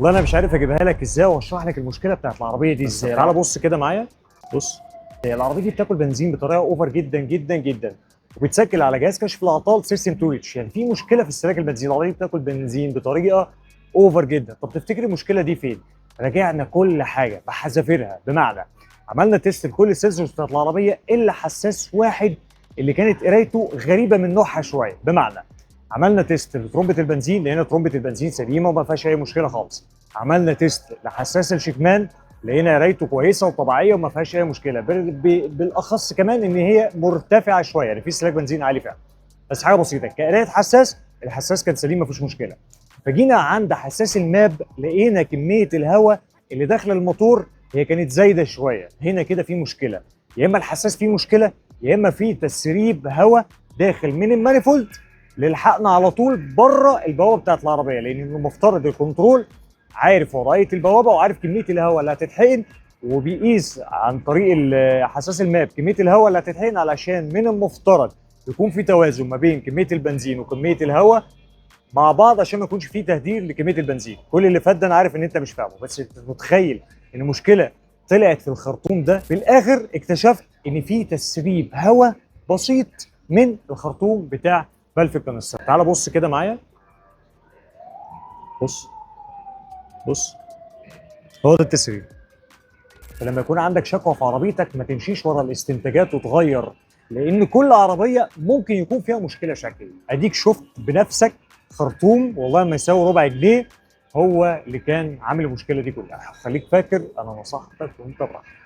والله انا مش عارف اجيبها لك ازاي واشرح لك المشكله بتاعت العربيه دي ازاي. تعال بص كده معايا. بص، هي العربيه دي بتاكل بنزين بطريقه اوفر جدا جدا جدا، وبتسجل على جهاز كشف الاعطال سيستم تو ريتش. يعني في مشكله في استهلاك البنزين، العربيه بتاكل بنزين بطريقه اوفر جدا. طب تفتكر المشكله دي فين؟ راجعنا كل حاجه بحذافيرها، بمعنى عملنا تيست لكل السنسورز بتاعت العربيه الا حساس واحد اللي كانت قرايته غريبه من نوعها شويه. بمعنى عملنا تيست لترمبه البنزين، لقينا ترمبه البنزين سليمه وما فيهاش اي مشكله خالص. عملنا تيست لحساس الشكمان، لقينا قرايته كويسه وطبيعيه وما فيهاش اي مشكله، بالاخص كمان ان هي مرتفعه شويه، يعني في استهلاك بنزين عالي فعلا، بس حاجه بسيطه. كقرايه حساس، الحساس كان سليم ما فيش مشكله. فجينا عند حساس الماب، لقينا كميه الهواء اللي داخل الموتور هي كانت زايده شويه. هنا كده في مشكله، يا اما الحساس فيه مشكله يا اما في تسريب هواء داخل من المانيفولد للحقنا على طول بره البوابه بتاعت العربيه، لان المفترض الكنترول عارف وضعيه البوابه وعارف كميه الهواء اللي هتتحقن، وبيقيس عن طريق حساس الماب كميه الهواء اللي هتتحقن، علشان من المفترض يكون في توازن ما بين كميه البنزين وكميه الهواء مع بعض، عشان ما يكونش في تهدير لكميه البنزين. كل اللي فات ده انا عارف ان انت مش فاهمه، بس انت متخيل ان المشكله طلعت في الخرطوم ده؟ في الاخر اكتشفت ان في تسريب هواء بسيط من الخرطوم بتاع فالف الكنستر. تعال بص كده معايا. بص بص، هو ده التسريب. فلما يكون عندك شكوى في عربيتك ما تمشيش ورا الاستنتاجات وتغير، لان كل عربيه ممكن يكون فيها مشكله شكل. اديك شفت بنفسك خرطوم والله ما يساوي ربع جنيه هو اللي كان عامل المشكله دي كلها. خليك فاكر انا نصحتك وانت براحتك.